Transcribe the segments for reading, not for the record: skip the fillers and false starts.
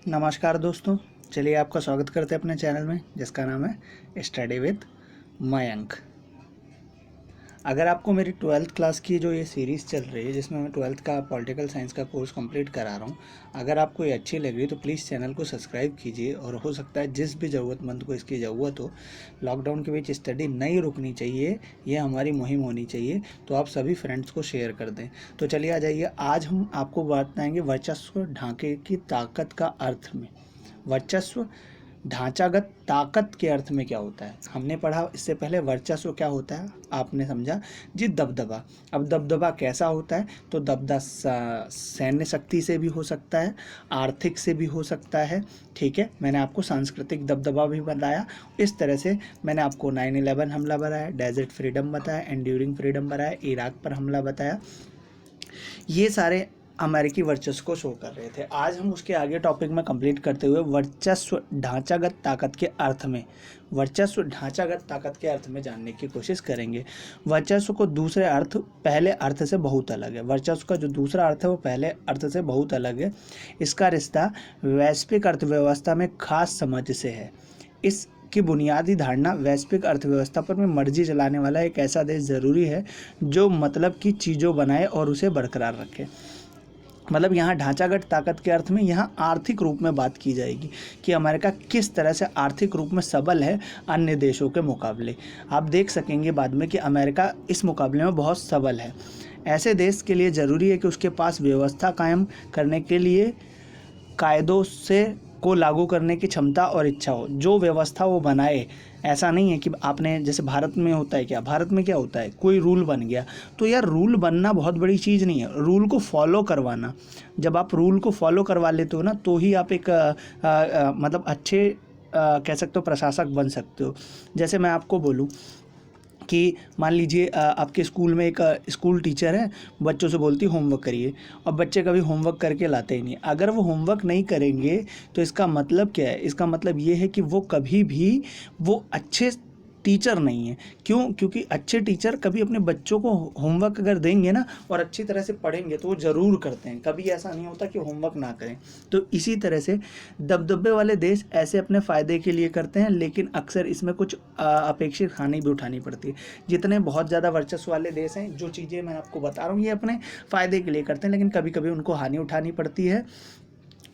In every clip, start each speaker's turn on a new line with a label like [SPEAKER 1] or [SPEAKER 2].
[SPEAKER 1] नमस्कार दोस्तों, चलिए आपका स्वागत करते हैं अपने चैनल में जिसका नाम है स्टडी विद मयंक। अगर आपको मेरी 12th क्लास की जो ये सीरीज़ चल रही है जिसमें मैं 12th का पॉलिटिकल साइंस का कोर्स कंप्लीट करा रहा हूँ, अगर आपको ये अच्छी लग रही है तो प्लीज़ चैनल को सब्सक्राइब कीजिए। और हो सकता है जिस भी ज़रूरतमंद को इसकी ज़रूरत हो, लॉकडाउन के बीच स्टडी नहीं रुकनी चाहिए, ये हमारी मुहिम होनी चाहिए, तो आप सभी फ्रेंड्स को शेयर कर दें। तो चलिए आ जाइए, आज हम आपको बताएंगे वर्चस्व ढांचे की ताकत का अर्थ में। वर्चस्व ढांचागत ताकत के अर्थ में क्या होता है हमने पढ़ा इससे पहले। वर्चस्व क्या होता है आपने समझा जी, दबदबा। अब दबदबा कैसा होता है, तो दबदबा सैन्य शक्ति से भी हो सकता है, आर्थिक से भी हो सकता है, ठीक है। मैंने आपको सांस्कृतिक दबदबा भी बताया। इस तरह से मैंने आपको 9/11 हमला बताया, डेजर्ट फ्रीडम बताया, एंड्यूरिंग फ्रीडम बताया, इराक पर हमला बताया। ये सारे अमेरिकी वर्चस्व को शो कर रहे थे। आज हम उसके आगे टॉपिक में कंप्लीट करते हुए वर्चस्व ढांचागत ताकत के अर्थ में, वर्चस्व ढांचागत ताकत के अर्थ में जानने की कोशिश करेंगे। वर्चस्व को दूसरे अर्थ पहले अर्थ से बहुत अलग है। वर्चस्व का जो दूसरा अर्थ है वो पहले अर्थ से बहुत अलग है। इसका रिश्ता वैश्विक अर्थव्यवस्था में खास समझ से है। इस की बुनियादी धारणा वैश्विक अर्थव्यवस्था पर में मर्जी चलाने वाला एक ऐसा देश ज़रूरी है जो मतलब की चीज़ों बनाए और उसे बरकरार रखे। मतलब यहाँ ढांचागत ताकत के अर्थ में यहाँ आर्थिक रूप में बात की जाएगी कि अमेरिका किस तरह से आर्थिक रूप में सबल है अन्य देशों के मुकाबले। आप देख सकेंगे बाद में कि अमेरिका इस मुकाबले में बहुत सबल है। ऐसे देश के लिए ज़रूरी है कि उसके पास व्यवस्था कायम करने के लिए कायदों से को लागू करने की क्षमता और इच्छा हो। जो व्यवस्था वो बनाए, ऐसा नहीं है कि आपने जैसे भारत में होता है, क्या भारत में क्या होता है, कोई रूल बन गया तो यार रूल बनना बहुत बड़ी चीज़ नहीं है, रूल को फॉलो करवाना। जब आप रूल को फॉलो करवा लेते हो ना तो ही आप एक मतलब अच्छे कह सकते हो प्रशासक बन सकते हो। जैसे मैं आपको बोलूँ कि मान लीजिए आपके स्कूल में एक स्कूल टीचर है, बच्चों से बोलती होमवर्क करिए, और बच्चे कभी होमवर्क करके लाते ही नहीं। अगर वो होमवर्क नहीं करेंगे तो इसका मतलब क्या है, इसका मतलब ये है कि वो कभी भी वो अच्छे टीचर नहीं है। क्यों? क्योंकि अच्छे टीचर कभी अपने बच्चों को होमवर्क अगर देंगे ना और अच्छी तरह से पढ़ेंगे तो वो ज़रूर करते हैं, कभी ऐसा नहीं होता कि होमवर्क ना करें। तो इसी तरह से दबदबे वाले देश ऐसे अपने फ़ायदे के लिए करते हैं, लेकिन अक्सर इसमें कुछ अपेक्षित हानि भी उठानी पड़ती है। जितने बहुत ज़्यादा वर्चस्व वाले देश हैं, जो चीज़ें मैं आपको बता रहा हूँ ये अपने फ़ायदे के लिए करते हैं, लेकिन कभी कभी उनको हानि उठानी पड़ती है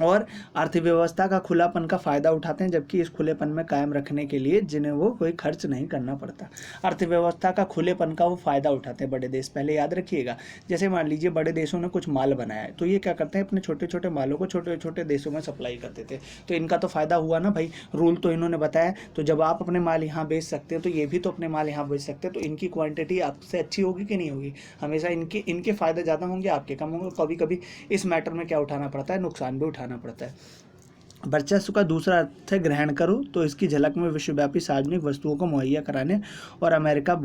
[SPEAKER 1] और अर्थव्यवस्था का खुलापन का फ़ायदा उठाते हैं, जबकि इस खुलेपन में कायम रखने के लिए जिन्हें वो कोई खर्च नहीं करना पड़ता। अर्थव्यवस्था का खुलेपन का वो फ़ायदा उठाते हैं बड़े देश। पहले याद रखिएगा, जैसे मान लीजिए बड़े देशों ने कुछ माल बनाया है तो ये क्या करते हैं, अपने छोटे छोटे मालों को छोटे छोटे देशों में सप्लाई करते थे। तो इनका तो फ़ायदा हुआ ना भाई, रूल तो इन्होंने बताया। तो जब आप अपने माल यहाँ बेच सकते हैं तो ये भी तो अपने माल यहाँ बेच सकते हैं, तो इनकी क्वान्टिटी आपसे अच्छी होगी कि नहीं होगी? हमेशा इनके इनके फ़ायदे ज़्यादा होंगे, आपके कम होंगे। कभी कभी इस मैटर में क्या उठाना पड़ता है, नुकसान भी उठाना पड़ता है। वर्चस्व का दूसरा अर्थ है ग्रहण करो, तो इसकी झलक में विश्वव्यापी सार्वजनिक वस्तुओं को मुहैया कराने और अमेरिका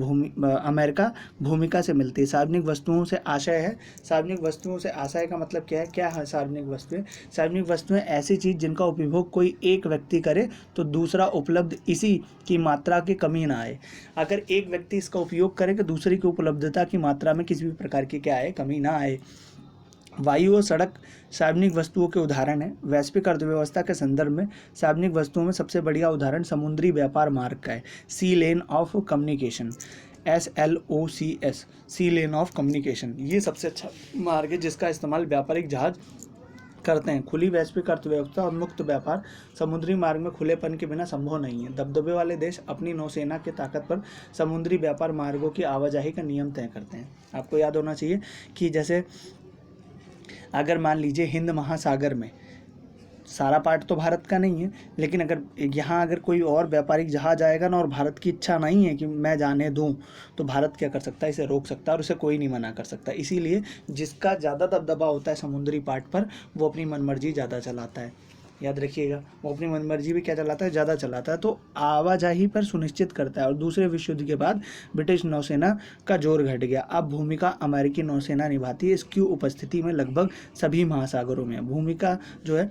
[SPEAKER 1] भूमिका से मिलती है। सार्वजनिक वस्तुओं से आशय है, सार्वजनिक वस्तुओं से आशय का मतलब क्या है? क्या है सार्वजनिक वस्तुएं? सार्वजनिक वस्तुएं ऐसी चीज़ जिनका उपभोग कोई एक व्यक्ति करे तो दूसरा उपलब्ध इसी की मात्रा की कमी ना आए। अगर एक व्यक्ति इसका उपयोग करे तो दूसरे की उपलब्धता की मात्रा में किसी भी प्रकार की क्या आए, कमी ना आए। वायु और सड़क सार्वजनिक वस्तुओं के उदाहरण है। वैश्विक अर्थव्यवस्था के संदर्भ में सार्वजनिक वस्तुओं में सबसे बढ़िया उदाहरण समुद्री व्यापार मार्ग का है, sea lane of communication, SLOCS, sea lane of communication. ये सबसे अच्छा मार्ग है जिसका इस्तेमाल व्यापारिक जहाज करते हैं। खुली वैश्विक अर्थव्यवस्था और मुक्त व्यापार समुद्री मार्ग में खुलेपन के बिना संभव नहीं है। दबदबे वाले देश अपनी नौसेना की ताकत पर समुद्री व्यापार मार्गों की आवाजाही का नियम तय करते हैं। आपको याद होना चाहिए कि जैसे अगर मान लीजिए हिंद महासागर में सारा पार्ट तो भारत का नहीं है, लेकिन अगर यहाँ अगर कोई और व्यापारिक जहाज आएगा ना और भारत की इच्छा नहीं है कि मैं जाने दूँ, तो भारत क्या कर सकता है? इसे रोक सकता है और उसे कोई नहीं मना कर सकता। इसीलिए जिसका ज़्यादा दबदबा होता है समुद्री पार्ट पर, वो अपनी मनमर्जी ज़्यादा चलाता है। याद रखिएगा, वो अपनी मनमर्जी भी क्या चलाता है? ज़्यादा चलाता है। तो आवाजाही पर सुनिश्चित करता है। और दूसरे विश्व युद्ध के बाद ब्रिटिश नौसेना का जोर घट गया। अब भूमिका अमेरिकी नौसेना निभाती है। इसकी उपस्थिति में लगभग सभी महासागरों में भूमिका जो है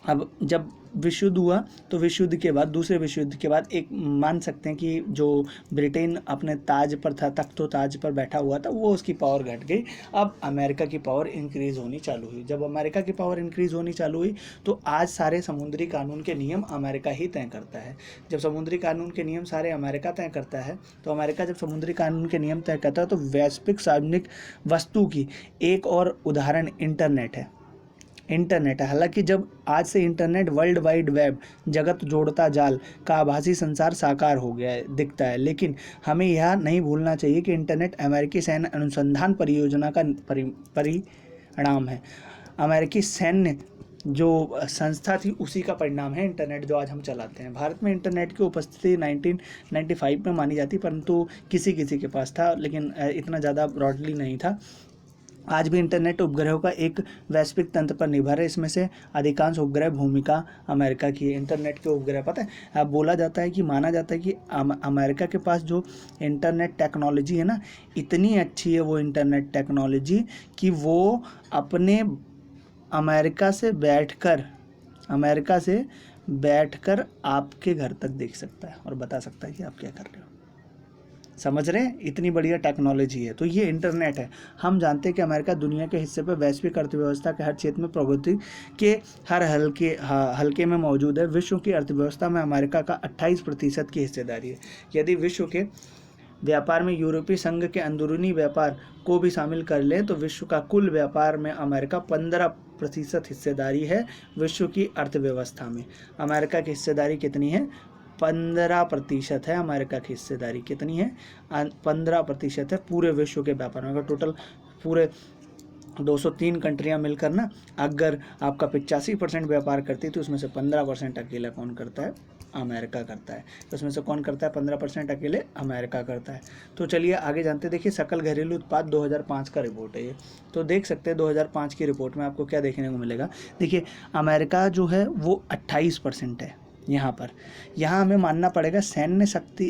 [SPEAKER 1] अब जब विश्व युद्ध हुआ तो विश्व युद्ध के बाद, दूसरे विश्व युद्ध के बाद, एक मान सकते हैं कि जो ब्रिटेन अपने ताज पर था, तख्तो ताज पर बैठा हुआ था, वो उसकी पावर घट गई। अब अमेरिका की पावर इंक्रीज़ होनी चालू हुई। जब अमेरिका की पावर इंक्रीज़ होनी चालू हुई तो आज सारे समुद्री कानून के नियम अमेरिका ही तय करता है। जब समुद्री कानून के नियम सारे अमेरिका तय करता है, तो अमेरिका जब समुद्री कानून के नियम तय करता है तो वैश्विक सार्वजनिक वस्तु की एक और उदाहरण इंटरनेट है। इंटरनेट है। हालांकि जब आज से इंटरनेट, वर्ल्ड वाइड वेब, जगत जोड़ता जाल का आभासी संसार साकार हो गया है, दिखता है, लेकिन हमें यह नहीं भूलना चाहिए कि इंटरनेट अमेरिकी सैन्य अनुसंधान परियोजना का परिणाम है। अमेरिकी सैन्य जो संस्था थी उसी का परिणाम है इंटरनेट जो आज हम चलाते हैं। भारत में इंटरनेट की उपस्थिति 1995 में मानी जाती, परंतु किसी किसी के पास था, लेकिन इतना ज़्यादा ब्रॉडली नहीं था। आज भी इंटरनेट उपग्रहों का एक वैश्विक तंत्र पर निर्भर है। इसमें से अधिकांश उपग्रह भूमिका अमेरिका की है। इंटरनेट के उपग्रह, पता है, अब बोला जाता है कि, माना जाता है कि अमेरिका के पास जो इंटरनेट टेक्नोलॉजी है ना, इतनी अच्छी है वो इंटरनेट टेक्नोलॉजी कि वो अपने अमेरिका से बैठकर आपके घर तक देख सकता है और बता सकता है कि आप क्या कर रहे हो। समझ रहे हैं, इतनी बढ़िया टेक्नोलॉजी है। तो ये इंटरनेट है। हम जानते हैं कि अमेरिका दुनिया के हिस्से पर वैश्विक अर्थव्यवस्था के हर क्षेत्र में प्रगति के हर हल्के में मौजूद है। विश्व की अर्थव्यवस्था में अमेरिका का 28% की हिस्सेदारी है। यदि विश्व के व्यापार में यूरोपीय संघ के अंदरूनी व्यापार को भी शामिल कर लें तो विश्व का कुल व्यापार में अमेरिका 15% हिस्सेदारी है। विश्व की अर्थव्यवस्था में अमेरिका की हिस्सेदारी कितनी है? 15% है। अमेरिका की हिस्सेदारी कितनी है? 15% है पूरे विश्व के व्यापार में। अगर टोटल पूरे 203 कंट्रियां मिलकर ना, अगर आपका 85% व्यापार करती है तो उसमें से 15% अकेला कौन करता है? अमेरिका करता है। तो उसमें से कौन करता है? 15% अकेले अमेरिका करता है। तो चलिए आगे जानते। देखिए, सकल घरेलू उत्पाद 2005 का रिपोर्ट है ये। तो देख सकते हैं 2005 की रिपोर्ट में आपको क्या देखने को मिलेगा। देखिए, अमेरिका जो है वो 28% है। यहाँ हमें मानना पड़ेगा सैन्य शक्ति,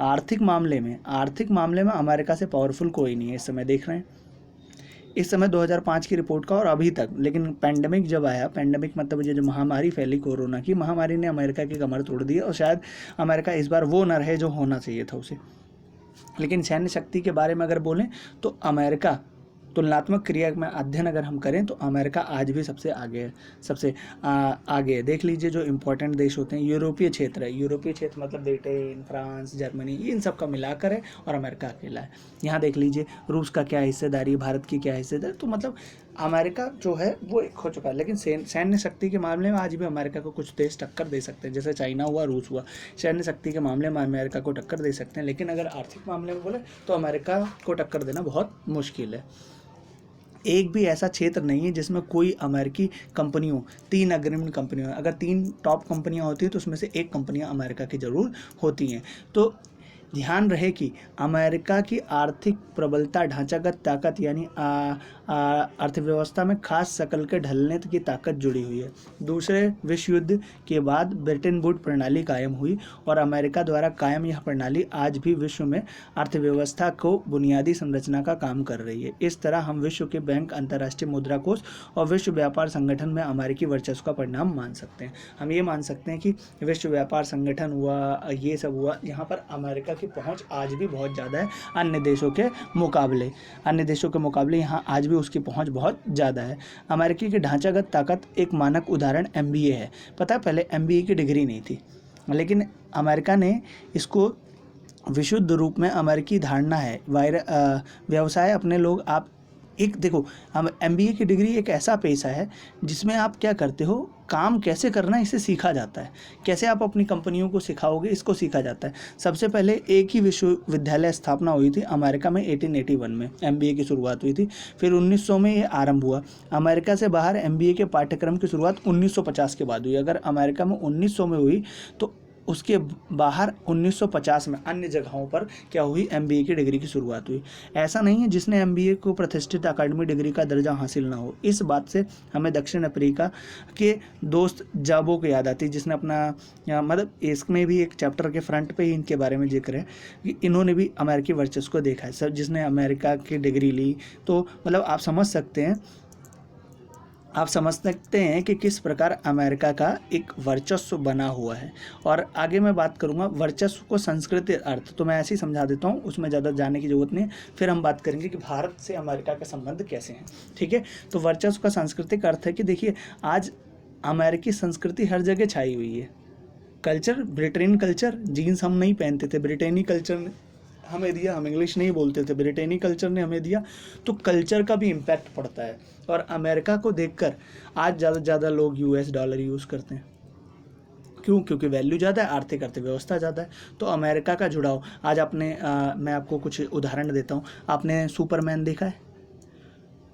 [SPEAKER 1] आर्थिक मामले में अमेरिका से पावरफुल कोई नहीं है इस समय। देख रहे हैं इस समय 2005 की रिपोर्ट का और अभी तक। लेकिन पैंडेमिक जब आया, पैंडेमिक मतलब ये जो महामारी फैली कोरोना की, महामारी ने अमेरिका की कमर तोड़ दी और शायद अमेरिका इस बार वो न रहे जो होना चाहिए था उसे। लेकिन सैन्य शक्ति के बारे में अगर बोलें तो अमेरिका, तुलनात्मक क्रिया में अध्ययन अगर हम करें तो अमेरिका आज भी सबसे आगे है, आगे है। देख लीजिए जो इम्पोर्टेंट देश होते हैं, यूरोपीय क्षेत्र है। यूरोपीय क्षेत्र मतलब ब्रिटेन, फ्रांस, जर्मनी, इन सब का मिलाकर है और अमेरिका अकेला है। यहाँ देख लीजिए रूस का क्या हिस्सेदारी, भारत की क्या हिस्सेदारी। तो मतलब अमेरिका जो है वो एक हो चुका है। लेकिन सैन्य शक्ति के मामले में आज भी अमेरिका को कुछ देश टक्कर दे सकते हैं, जैसे चाइना हुआ, रूस हुआ। सैन्य शक्ति के मामले में अमेरिका को टक्कर दे सकते हैं, लेकिन अगर आर्थिक मामले में बोले तो अमेरिका को टक्कर देना बहुत मुश्किल है। एक भी ऐसा क्षेत्र नहीं है जिसमें कोई अमेरिकी कंपनी हो। 3 अग्रणी कंपनियां, अगर 3 टॉप कंपनियां होती हैं तो उसमें से एक कंपनियां अमेरिका की ज़रूर होती हैं। तो ध्यान रहे कि अमेरिका की आर्थिक प्रबलता, ढांचागत ताकत यानी अर्थव्यवस्था में खास शकल के ढलने की ताकत जुड़ी हुई है। दूसरे विश्व युद्ध के बाद ब्रिटेन वुड प्रणाली कायम हुई और अमेरिका द्वारा कायम यह प्रणाली आज भी विश्व में अर्थव्यवस्था को बुनियादी संरचना का काम कर रही है। इस तरह हम विश्व के बैंक, अंतर्राष्ट्रीय मुद्रा कोष और विश्व व्यापार संगठन में अमेरिकी वर्चस्व का परिणाम मान सकते हैं। हम ये मान सकते हैं कि विश्व व्यापार संगठन हुआ, ये सब हुआ, यहाँ पर अमेरिका की पहुँच आज भी बहुत ज़्यादा है अन्य देशों के मुकाबले यहाँ आज भी उसकी पहुंच बहुत ज़्यादा है। अमेरिकी की ढांचागत ताकत एक मानक उदाहरण MBA है। पता है पहले MBA की डिग्री नहीं थी, लेकिन अमेरिका ने इसको विशुद्ध रूप में अमेरिकी धारणा है। व्यवसाय अपने लोग, आप एक देखो, हम MBA की डिग्री एक ऐसा पेशा है जिसमें आप क्या करते हो, काम कैसे करना है इसे सीखा जाता है। कैसे आप अपनी कंपनियों को सिखाओगे इसको सीखा जाता है। सबसे पहले एक ही विश्वविद्यालय स्थापना हुई थी अमेरिका में 1881 में MBA की शुरुआत हुई थी। फिर 1900 में ये आरंभ हुआ। अमेरिका से बाहर MBA के पाठ्यक्रम की शुरुआत 1950 के बाद हुई। अगर अमेरिका में 1900 में हुई तो उसके बाहर 1950 में अन्य जगहों पर क्या हुई, MBA की डिग्री की शुरुआत हुई। ऐसा नहीं है जिसने MBA को प्रतिष्ठित अकादमिक डिग्री का दर्जा हासिल ना हो। इस बात से हमें दक्षिण अफ्रीका के दोस्त जाबो को याद आती है, जिसने अपना मतलब इसमें भी एक चैप्टर के फ्रंट पे ही इनके बारे में जिक्र है कि इन्होंने भी अमेरिकी वर्चस्व को देखा है। सर जिसने अमेरिका की डिग्री ली, तो मतलब आप समझ सकते हैं आप समझ सकते हैं कि किस प्रकार अमेरिका का एक वर्चस्व बना हुआ है। और आगे मैं बात करूंगा वर्चस्व को संस्कृति अर्थ, तो मैं ऐसे ही समझा देता हूं, उसमें ज़्यादा जाने की जरूरत नहीं है। फिर हम बात करेंगे कि भारत से अमेरिका के संबंध कैसे हैं। ठीक है, तो वर्चस्व का सांस्कृतिक अर्थ है कि देखिए आज अमेरिकी संस्कृति हर जगह छाई हुई है। कल्चर, ब्रिटेन कल्चर, जीन्स हम नहीं पहनते थे, ब्रिटेनी कल्चर ने हमें दिया, हम इंग्लिश नहीं बोलते थे, ब्रिटेनी कल्चर ने हमें दिया। तो कल्चर का भी इम्पैक्ट पड़ता है। और अमेरिका को देखकर आज ज़्यादा से ज़्यादा लोग यूएस डॉलर यूज़ करते हैं। क्यों? क्योंकि वैल्यू ज़्यादा है, आर्थिक अर्थव्यवस्था ज़्यादा है। तो अमेरिका का जुड़ाव आज आपने मैं आपको कुछ उदाहरण देता हूँ। आपने सुपरमैन देखा है?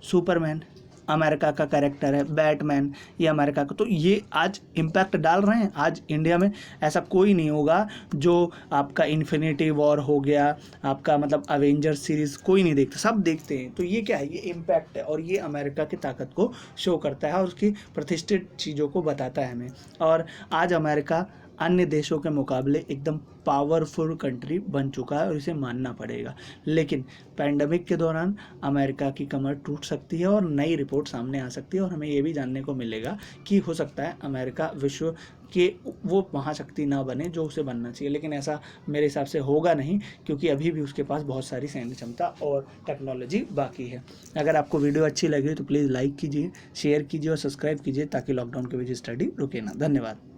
[SPEAKER 1] सुपरमैन अमेरिका का कैरेक्टर है, बैटमैन ये अमेरिका का, तो ये आज इम्पैक्ट डाल रहे हैं। आज इंडिया में ऐसा कोई नहीं होगा जो आपका इन्फिनिटी वॉर हो गया, आपका मतलब अवेंजर्स सीरीज़ कोई नहीं देखता, सब देखते हैं। तो ये क्या है? ये इम्पैक्ट है और ये अमेरिका की ताकत को शो करता है और उसकी प्रतिष्ठित चीज़ों को बताता है हमें। और आज अमेरिका अन्य देशों के मुकाबले एकदम पावरफुल कंट्री बन चुका है और इसे मानना पड़ेगा। लेकिन पैंडमिक के दौरान अमेरिका की कमर टूट सकती है और नई रिपोर्ट सामने आ सकती है और हमें ये भी जानने को मिलेगा कि हो सकता है अमेरिका विश्व के वो महाशक्ति ना बने जो उसे बनना चाहिए। लेकिन ऐसा मेरे हिसाब से होगा नहीं, क्योंकि अभी भी उसके पास बहुत सारी सैन्य क्षमता और टेक्नोलॉजी बाकी है। अगर आपको वीडियो अच्छी लगी तो प्लीज़ लाइक कीजिए, शेयर कीजिए और सब्सक्राइब कीजिए ताकि लॉकडाउन के वजह स्टडी रुके ना। धन्यवाद।